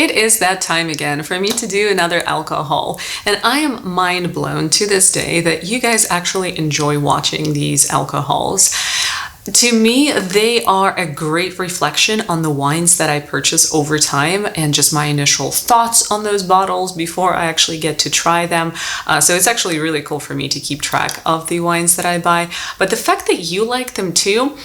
It is that time again for me to do another Alco-Haul, and I am mind blown to this day that you guys actually enjoy watching these Alco-Hauls. To me, they are a great reflection on the wines that I purchase over time and just my initial thoughts on those bottles before I actually get to try them. So it's actually really cool for me to keep track of the wines that I buy. But the fact that you like them too,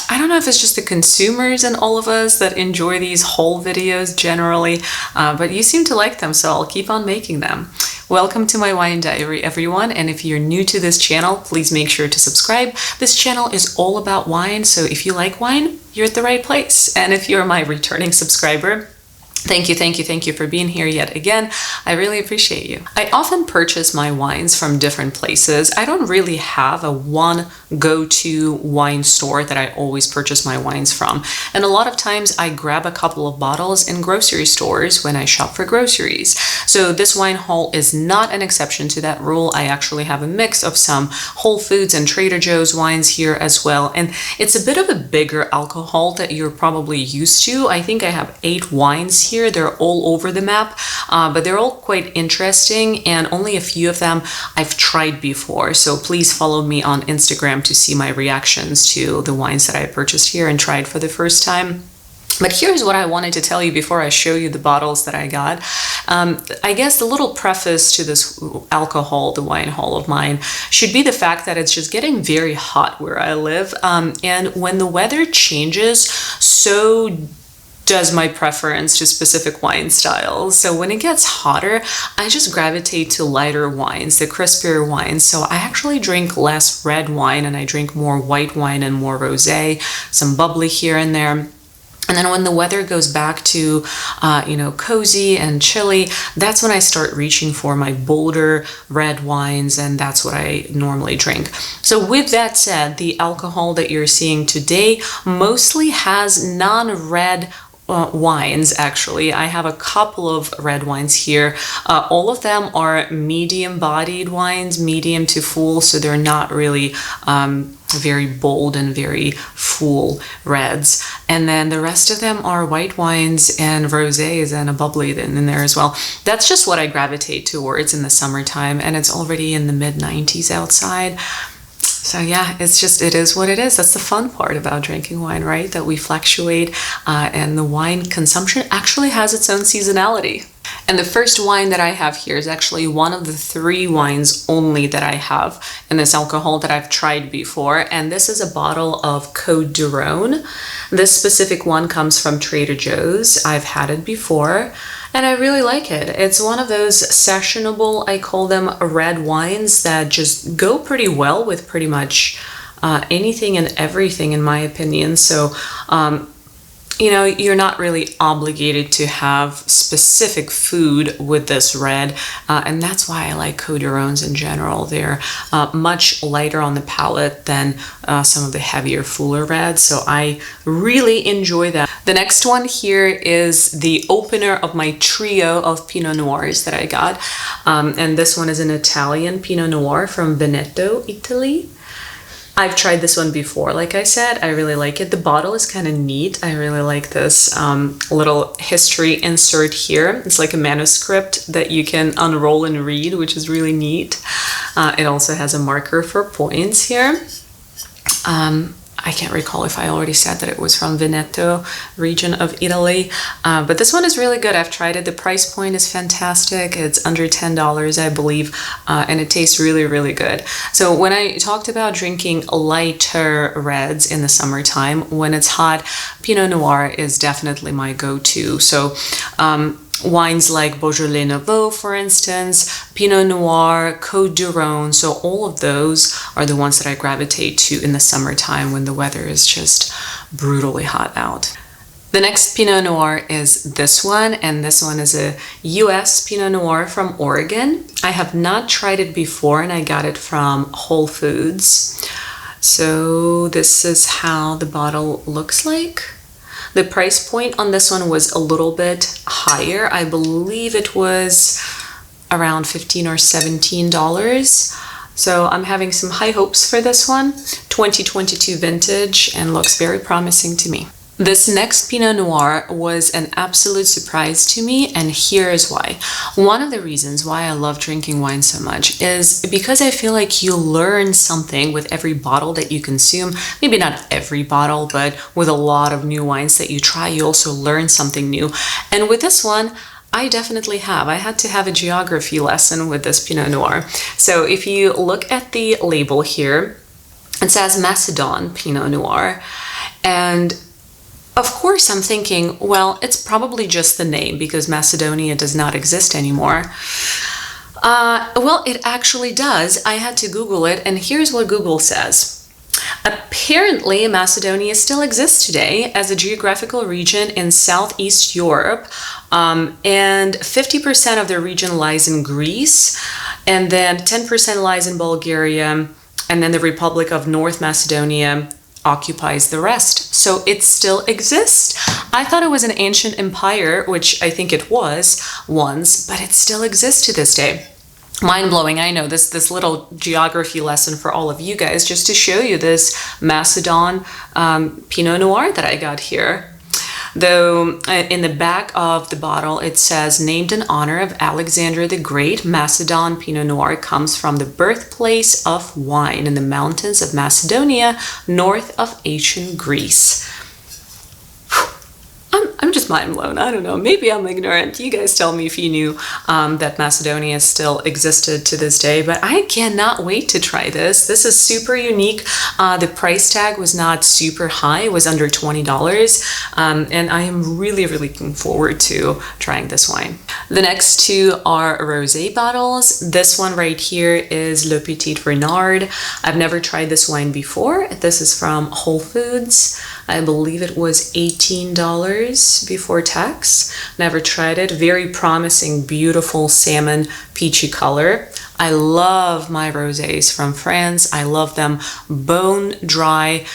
I don't know if it's just the consumers and all of us that enjoy these haul videos generally, but you seem to like them, so I'll keep on making them. Welcome to my wine diary, everyone, and if you're new to this channel, please make sure to subscribe. This channel is all about wine, so if you like wine, you're at the right place. And if you're my returning subscriber, thank you for being here yet again. I really appreciate you. I often purchase my wines from different places. I don't really have a one go-to wine store that I always purchase my wines from. And a lot of times I grab a couple of bottles in grocery stores when I shop for groceries. So this wine haul is not an exception to that rule. I actually have a mix of some Whole Foods and Trader Joe's wines here as well. And it's a bit of a bigger alcohol that you're probably used to. I think I have 8 wines here. They're all over the map, but they're all quite interesting, and only a few of them I've tried before. So please follow me on Instagram to see my reactions to the wines that I purchased here and tried for the first time. But here's what I wanted to tell you before I show you the bottles that I got. I guess the little preface to this alcohol, the wine haul of mine, should be the fact that it's just getting very hot where I live. And when the weather changes, so does my preference to specific wine styles. So when it gets hotter, I just gravitate to lighter wines, the crispier wines. So I actually drink less red wine and I drink more white wine and more rosé, some bubbly here and there. And then when the weather goes back to, cozy and chilly, that's when I start reaching for my bolder red wines, and that's what I normally drink. So with that said, the alcohol that you're seeing today mostly has non-red wines. Actually, I have a couple of red wines here. All of them are medium bodied wines, medium to full, so they're not really very bold and very full reds. And then the rest of them are white wines and rosés and a bubbly in there as well. That's just what I gravitate towards in the summertime, and it's already in the mid-90s outside. So yeah, it is what it is. That's the fun part about drinking wine, right? That we fluctuate, and the wine consumption actually has its own seasonality. And the first wine that I have here is actually one of the 3 wines only that I have in this alcohol that I've tried before. And this is a bottle of Côte du Rhône. This specific one comes from Trader Joe's. I've had it before and I really like it. It's one of those sessionable, I call them red wines, that just go pretty well with pretty much anything and everything, in my opinion. So you're not really obligated to have specific food with this red, and that's why I like Côte du Rhônes in general. They're much lighter on the palate than some of the heavier, fuller reds, so I really enjoy that. The next one here is the opener of my trio of Pinot Noirs that I got, and this one is an Italian Pinot Noir from Veneto, Italy. I've tried this one before, like I said. I really like it. The bottle is kind of neat. I really like this little history insert here. It's like a manuscript that you can unroll and read, which is really neat. It also has a marker for points here. I can't recall if I already said that it was from Veneto region of Italy, but this one is really good. I've tried it. The price point is fantastic. It's under $10, I believe, and it tastes really, really good. So when I talked about drinking lighter reds in the summertime, when it's hot, Pinot Noir is definitely my go-to. So wines like Beaujolais Nouveau, for instance, Pinot Noir, Côte du Rhône, so all of those are the ones that I gravitate to in the summertime when the weather is just brutally hot out. The next Pinot Noir is this one, and this one is a US Pinot Noir from Oregon. I have not tried it before, and I got it from Whole Foods. So this is how the bottle looks like. The price point on this one was a little bit higher. I believe it was around $15 or $17. So I'm having some high hopes for this one. 2022 vintage, and looks very promising to me. This next Pinot Noir was an absolute surprise to me, and here is why. One of the reasons why I love drinking wine so much is because I feel like you learn something with every bottle that you consume. Maybe not every bottle, but with a lot of new wines that you try, you also learn something new. And with this one, I definitely have. I had to have a geography lesson with this Pinot Noir. So if you look at the label here, it says Macedon Pinot Noir. And of course, I'm thinking, well, it's probably just the name because Macedonia does not exist anymore. Well, it actually does. I had to Google it, and here's what Google says. Apparently, Macedonia still exists today as a geographical region in Southeast Europe, and 50% of the region lies in Greece, and then 10% lies in Bulgaria, and then the Republic of North Macedonia occupies the rest. So it still exists. I thought it was an ancient empire, which I think it was once, but it still exists to this day. Mind-blowing. I know, this little geography lesson for all of you guys, just to show you this Macedon Pinot Noir that I got here. Though in the back of the bottle it says, named in honor of Alexander the Great, Macedon Pinot Noir comes from the birthplace of wine in the mountains of Macedonia, north of ancient Greece. I'm just mind blown. I don't know. Maybe I'm ignorant. You guys tell me if you knew that Macedonia still existed to this day. But I cannot wait to try this. This is super unique. The price tag was not super high. It was under $20. And I am really, really looking forward to trying this wine. The next two are rosé bottles. This one right here is Le Petit Renard. I've never tried this wine before. This is from Whole Foods. I believe it was $18 before tax. Never tried it. Very promising, beautiful salmon peachy color. I love my rosés from France. I love them bone dry,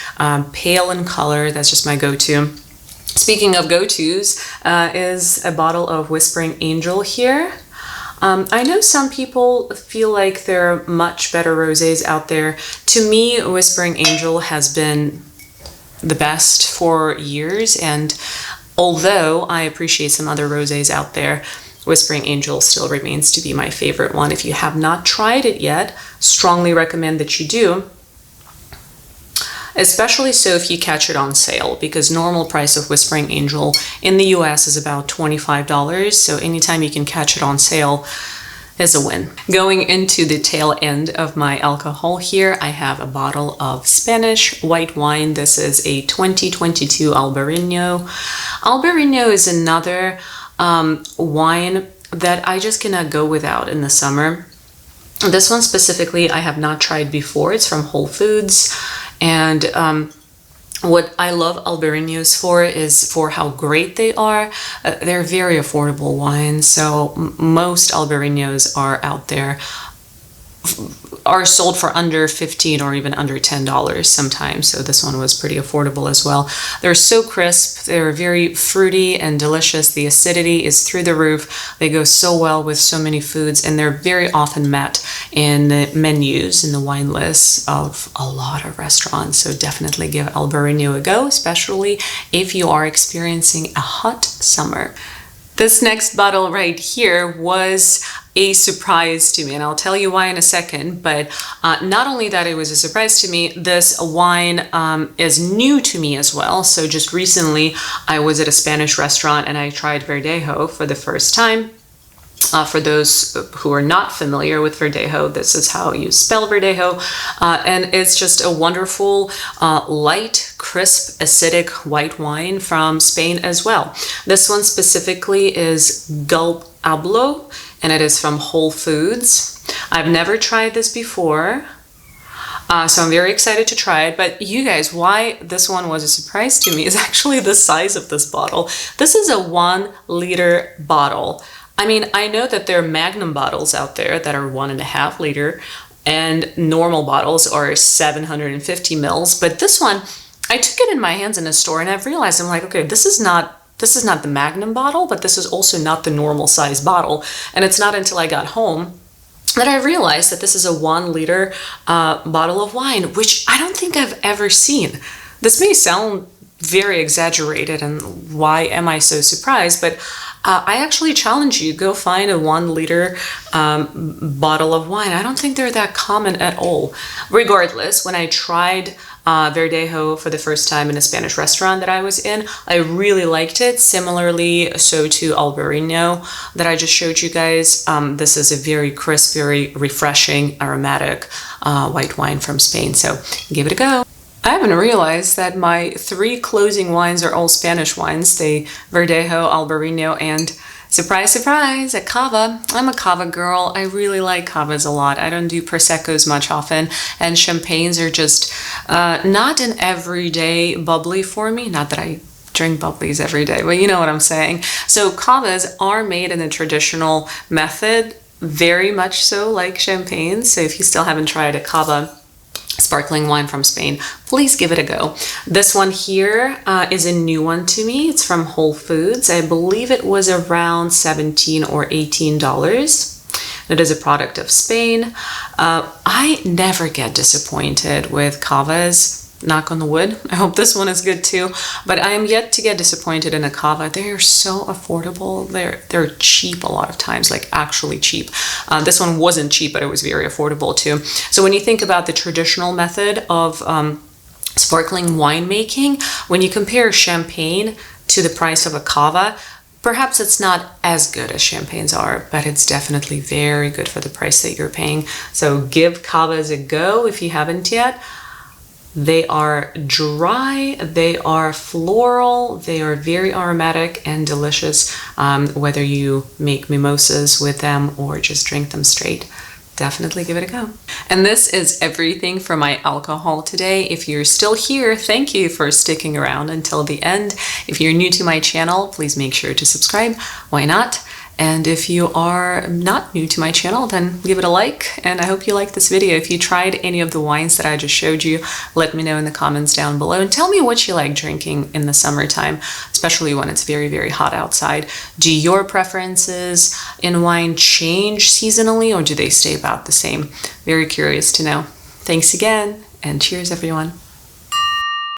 pale in color. That's just my go-to. Speaking of go-tos, is a bottle of Whispering Angel here. I know some people feel like there are much better rosés out there. To me, Whispering Angel has been the best for years, and although I appreciate some other rosés out there, Whispering Angel still remains to be my favorite one. If you have not tried it yet, strongly recommend that you do. Especially so if you catch it on sale, because normal price of Whispering Angel in the US is about $25, so anytime you can catch it on sale is a win. Going into the tail end of my Alco-Haul here, I have a bottle of Spanish white wine. This is a 2022 Albarino. Albarino is another wine that I just cannot go without in the summer. This one specifically I have not tried before. It's from Whole Foods, and what I love Albarinos for is for how great they are. They're very affordable wines, so most Albarinos are out there are sold for under $15 or even under $10 sometimes, so this one was pretty affordable as well. They're so crisp, they're very fruity and delicious. The acidity is through the roof. They go so well with so many foods, and they're very often met in the menus, in the wine lists of a lot of restaurants, so definitely give Albarino a go, especially if you are experiencing a hot summer. This next bottle right here was a surprise to me, and I'll tell you why in a second, but not only that it was a surprise to me, this wine is new to me as well. So just recently I was at a Spanish restaurant and I tried Verdejo for the first time. For those who are not familiar with Verdejo, this is how you spell Verdejo, and it's just a wonderful, light, crisp, acidic white wine from Spain as well. This one specifically is Gulp Hablo, and it is from Whole Foods. I've never tried this before, so I'm very excited to try it. But you guys, why this one was a surprise to me is actually the size of this bottle. This is a 1 liter bottle. I mean, I know that there are Magnum bottles out there that are 1.5 liter, and normal bottles are 750 mils. But this one, I took it in my hands in a store and I've realized, I'm like, okay, this is not the Magnum bottle, but this is also not the normal size bottle. And it's not until I got home that I realized that this is a 1 liter bottle of wine, which I don't think I've ever seen. This may sound very exaggerated, and why am I so surprised? But I actually challenge you, go find a 1 liter bottle of wine. I don't think they're that common at all. Regardless, when I tried Verdejo for the first time in a Spanish restaurant that I was in, I really liked it. Similarly, so to Albarino that I just showed you guys. This is a very crisp, very refreshing, aromatic white wine from Spain. So give it a go. I haven't realized that my 3 closing wines are all Spanish wines. They Verdejo, Albarino, and surprise, surprise, a cava. I'm a cava girl. I really like cavas a lot. I don't do Prosecco's much often, and champagnes are just not an everyday bubbly for me. Not that I drink bubblies every day, but you know what I'm saying. So cavas are made in a traditional method, very much so like champagnes. So if you still haven't tried a cava sparkling wine from Spain, please give it a go. This one here is a new one to me. It's from Whole Foods. I believe it was around $17 or $18. It is a product of Spain. I never get disappointed with cavas. Knock on the wood. I hope this one is good too. But I am yet to get disappointed in a cava. They are so affordable. They're cheap a lot of times, like actually cheap. This one wasn't cheap, but it was very affordable too. So when you think about the traditional method of sparkling winemaking, when you compare champagne to the price of a cava, perhaps it's not as good as champagnes are, but it's definitely very good for the price that you're paying. So give cavas a go if you haven't yet. They are dry, they are floral, they are very aromatic and delicious, whether you make mimosas with them or just drink them straight. Definitely give it a go. And this is everything for my Alco-Haul today. If you're still here, thank you for sticking around until the end. If you're new to my channel, please make sure to subscribe. Why not? And if you are not new to my channel, then give it a like, and I hope you like this video. If you tried any of the wines that I just showed you, let me know in the comments down below, and tell me what you like drinking in the summertime, especially when it's very, very hot outside. Do your preferences in wine change seasonally, or do they stay about the same? Very curious to know. Thanks again, and cheers everyone.